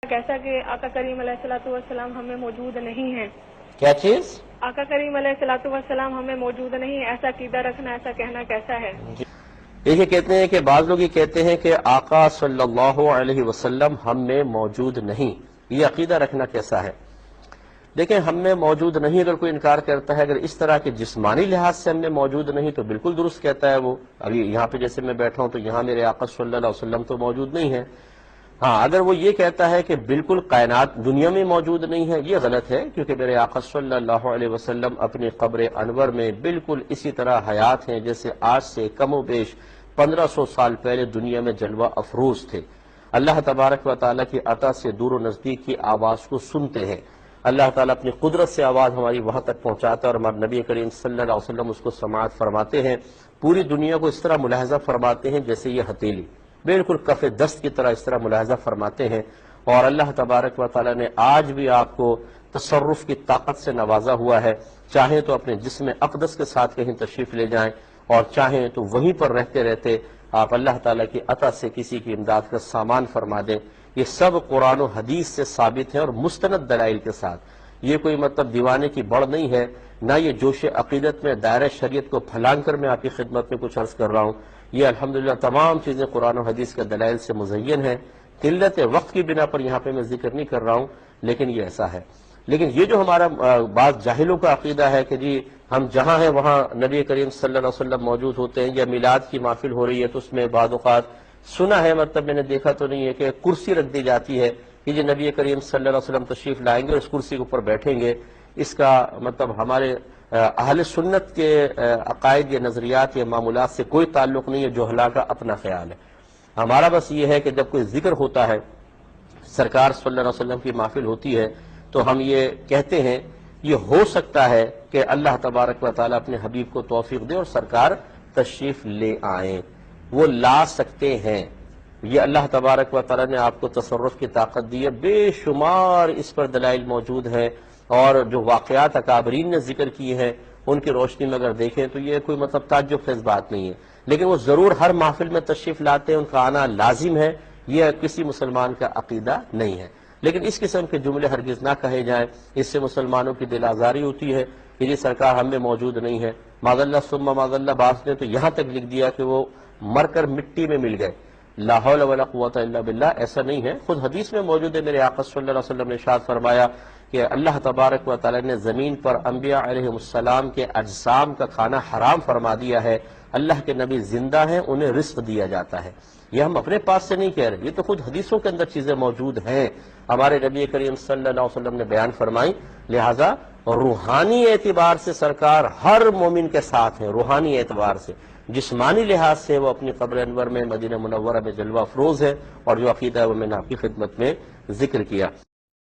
कैसा कि आका करीम अलैहिस्सलाम हमें मौजूद नहीं है। क्या चीज? आका करीम अलैहिस्सलाम हमें मौजूद नहीं, ऐसा अकीदा रखना, ऐसा कहना कैसा है? देखिए, कहते हैं कि बाज़ लोग ये कहते हैं कि आका सल्लल्लाहु अलैहि वसल्लम हम में मौजूद नहीं, ये अकीदा रखना कैसा है? देखें, हम में मौजूद नहीं अगर कोई इनकार करता है, अगर इस तरह के जिस्मानी लिहाज से हम में मौजूद नहीं तो बिल्कुल दुरुस्त कहता है वो। अभी यहाँ पे जैसे मैं बैठा हूँ तो यहाँ मेरे आका सल्लल्लाहु अलैहि वसल्लम तो मौजूद नहीं है। हाँ, अगर वो ये कहता है कि बिल्कुल कायनात दुनिया में मौजूद नहीं है, ये गलत है, क्योंकि मेरे आका सल्लल्लाहु अलैहि वसल्लम अपने कब्र अनवर में बिल्कुल इसी तरह हयात हैं जैसे आज से कमो बेश 1500 साल पहले दुनिया में जलवा अफरोज थे। अल्लाह तबारक व तआला की अता से दूर व नजदीक की आवाज को सुनते हैं। अल्लाह ताला अपनी कुदरत से आवाज हमारी वहां तक पहुंचाता है और हमारे नबी करीम सल्लल्लाहु अलैहि वसल्लम उसको समाअत फरमाते हैं। पूरी दुनिया को इस तरह मुलाहजा फरमाते हैं जैसे ये हथेली, बिल्कुल कफ़े दस्त की तरह इस तरह मुलाहजा फरमाते हैं। और अल्लाह तबारक व तआला ने आज भी आपको तसर्रुफ की ताकत से नवाजा हुआ है। चाहे तो अपने जिस्म अक़दस के साथ कहीं तशरीफ ले जाएं और चाहें तो वहीं पर रहते रहते आप अल्लाह ताला की अता से किसी की इमदाद का सामान फरमा दें। ये सब कुरान और हदीस से साबित है और मुस्तनद दलाइल के साथ। ये कोई मतलब दीवाने की बढ़ नहीं है, ना ये जोश अकीदत में दायरा शरीयत को फैलान कर मैं आपकी खिदमत में कुछ अर्ज कर रहा हूँ। ये अल्हम्दुलिल्लाह तमाम चीज़ें कुरान और हदीस के दलाइल से मुज़य्यन है। किल्लत वक्त की बिना पर यहाँ पे मैं जिक्र नहीं कर रहा हूँ, लेकिन ये ऐसा है। लेकिन ये जो हमारा बात जाहिलों का अकीदा है कि जी हम जहाँ हैं वहाँ नबी करीम सल्लल्लाहु अलैहि वसल्लम मौजूद होते हैं, या मिलाद की महफिल हो रही है तो उसमें बाद औक़ात सुना है, मतलब मैंने देखा तो नहीं है, कि कुर्सी रख दी जाती है कि जी नबी करीम सल्लल्लाहु अलैहि वसल्लम तशरीफ लाएंगे और इस कुर्सी के ऊपर बैठेंगे। इसका मतलब हमारे अहले सुन्नत के अकायद या नजरियात या मामूलात से कोई ताल्लुक नहीं है, जोहला का अपना ख्याल है। हमारा बस ये है कि जब कोई जिक्र होता है, सरकार सल्लल्लाहु अलैहि वसल्लम की महफिल होती है, तो हम ये कहते हैं ये हो सकता है कि अल्लाह तबारक व तआला अपने हबीब को तौफीक दे और सरकार तशरीफ ले आए। वो ला सकते हैं, ये अल्लाह तबारक व तआला ने आपको तसर्रुफ की ताकत दी है। बेशुमार इस पर दलाइल मौजूद है और जो वाक़यात अकाबरीन ने जिक्र किए हैं उनकी रोशनी में अगर देखें तो ये कोई मतलब ताज्जुब खेज़ बात नहीं है। लेकिन वो ज़रूर हर महफिल में तशरीफ लाते हैं, उनका आना लाजिम है, यह किसी मुसलमान का अकीदा नहीं है। लेकिन इस किस्म के जुमले हरगिज़ ना कहे जाएं, इससे मुसलमानों की दिल आज़ारी होती है कि ये सरकार हम में मौजूद नहीं है। माज़ल्लाह सुम्मा माज़ल्लाह बास ने तो यहाँ तक लिख दिया कि वो मरकर मिट्टी में मिल गए। ला हौला वला कुव्वता इल्ला बिल्लाह, ऐसा नहीं है। खुद हदीस में मौजूद है, मेरे आका सल्लल्लाहु अलैहि वसल्लम ने इरशाद फरमाया कि अल्लाह तबारक व तआला ने ज़मीन पर अंबिया अलैहिमुस्सलाम के अजसाम का खाना हराम फरमा दिया है। अल्लाह के नबी जिंदा हैं, उन्हें रिस्क दिया जाता है। ये हम अपने पास से नहीं कह रहे, ये तो खुद हदीसों के अंदर चीजें मौजूद हैं, हमारे नबी करीम सल्लल्लाहु अलैहि वसल्लम ने बयान फरमाई। लिहाजा रूहानी एतबार से सरकार हर मोमिन के साथ है, रूहानी एतबार से। जिस्मानी लिहाज से वो अपनी कब्र अनवर में मदीना मुनव्वरा में जलवा अफरोज है, और जो अकीदा है वो मैंने आपकी खिदमत में जिक्र किया।